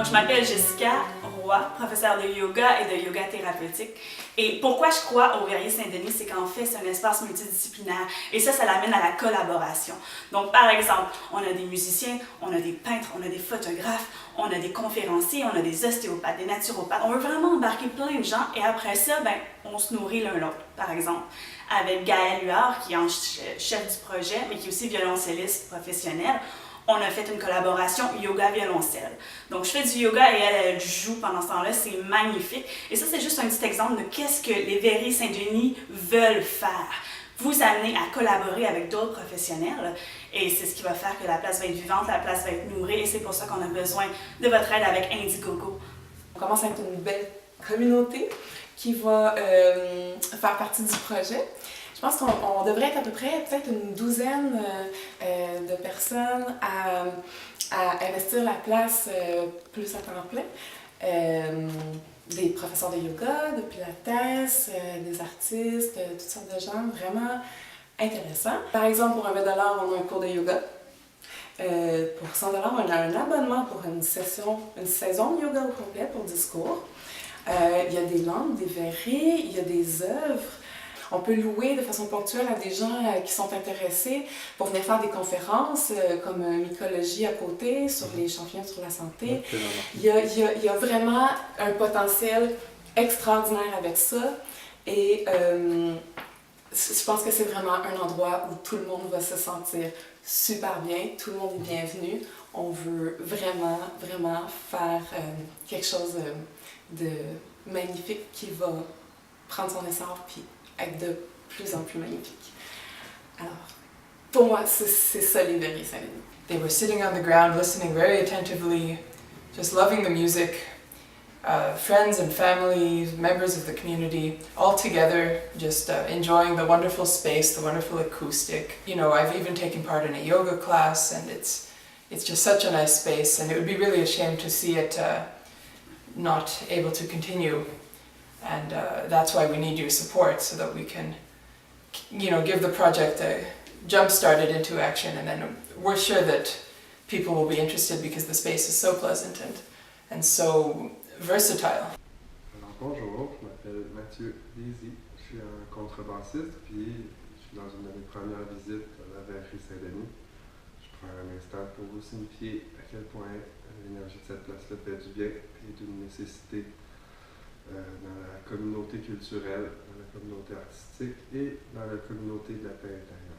Moi, je m'appelle Jessica Roy, professeure de yoga et de yoga thérapeutique. Et pourquoi je crois au Verrier Saint-Denis, c'est qu'en fait, c'est un espace multidisciplinaire. Et ça l'amène à la collaboration. Donc, par exemple, on a des musiciens, on a des peintres, on a des photographes, on a des conférenciers, on a des ostéopathes, des naturopathes. On veut vraiment embarquer plein de gens et après ça, on se nourrit l'un l'autre. Par exemple, avec Gaëlle Huard, qui est chef du projet, mais qui est aussi violoncelliste professionnel, on a fait une collaboration yoga-violoncelle. Donc, je fais du yoga et elle joue pendant ce temps-là, c'est magnifique. Et ça, c'est juste un petit exemple de qu'est-ce que les Verrier Saint-Denis veulent faire. Vous amener à collaborer avec d'autres professionnels et c'est ce qui va faire que la place va être vivante, la place va être nourrie et c'est pour ça qu'on a besoin de votre aide avec Indiegogo. On commence à être une belle communauté qui va faire partie du projet. Je pense qu'on devrait être à peu près peut-être une douzaine de personnes à investir la place plus à temps plein. Des professeurs de yoga, de pilates, des artistes, toutes sortes de gens vraiment intéressants. Par exemple, pour $20, on a un cours de yoga. Pour $100, on a un abonnement pour une saison de yoga au complet pour 10 cours. Il y a des lampes, des verriers, il y a des œuvres. On peut louer de façon ponctuelle à des gens qui sont intéressés pour venir faire des conférences comme mycologie à côté, sur les champignons, sur la santé. Il y a vraiment un potentiel extraordinaire avec ça et je pense que c'est vraiment un endroit où tout le monde va se sentir super bien, tout le monde est bienvenu. On veut vraiment, vraiment faire quelque chose de magnifique qui va prendre son essor puis être de plus en plus magnifique. Alors, pour moi, c'est ça les Verrier Saint-Denis. They were sitting on the ground, listening very attentively, just loving the music. Friends and family, members of the community, all together, just enjoying the wonderful space, the wonderful acoustic. You know, I've even taken part in a yoga class, and it's just such a nice space, and it would be really a shame to see it not able to continue. And that's why we need your support so that we can, you know, give the project a jump started into action, and then we're sure that people will be interested because the space is so pleasant and so versatile. Alors bonjour, je m'appelle Mathieu Lézy, je suis un contrebassiste, puis je suis dans une de mes premières visites à la Verrier Saint-Denis. Je prends un instant pour vous signifier à quel point l'énergie de cette place-là fait du bien et d'une nécessité dans la communauté culturelle, dans la communauté artistique et dans la communauté de la paix intérieure.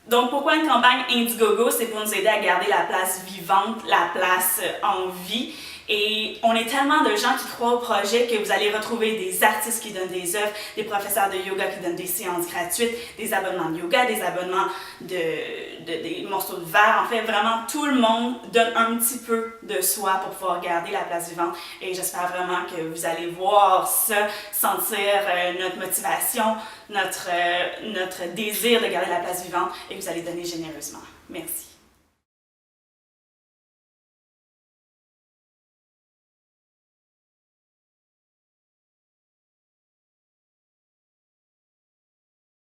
Donc, pourquoi une campagne Indiegogo? C'est pour nous aider à garder la place vivante, la place en vie. Et on est tellement de gens qui croient au projet que vous allez retrouver des artistes qui donnent des œuvres, des professeurs de yoga qui donnent des séances gratuites, des abonnements de yoga, des abonnements des morceaux de verre. En fait, vraiment, tout le monde donne un petit peu de soi pour pouvoir garder la place vivante. Et j'espère vraiment que vous allez voir ça, sentir notre motivation, notre désir de garder la place vivante et que vous allez donner généreusement. Merci.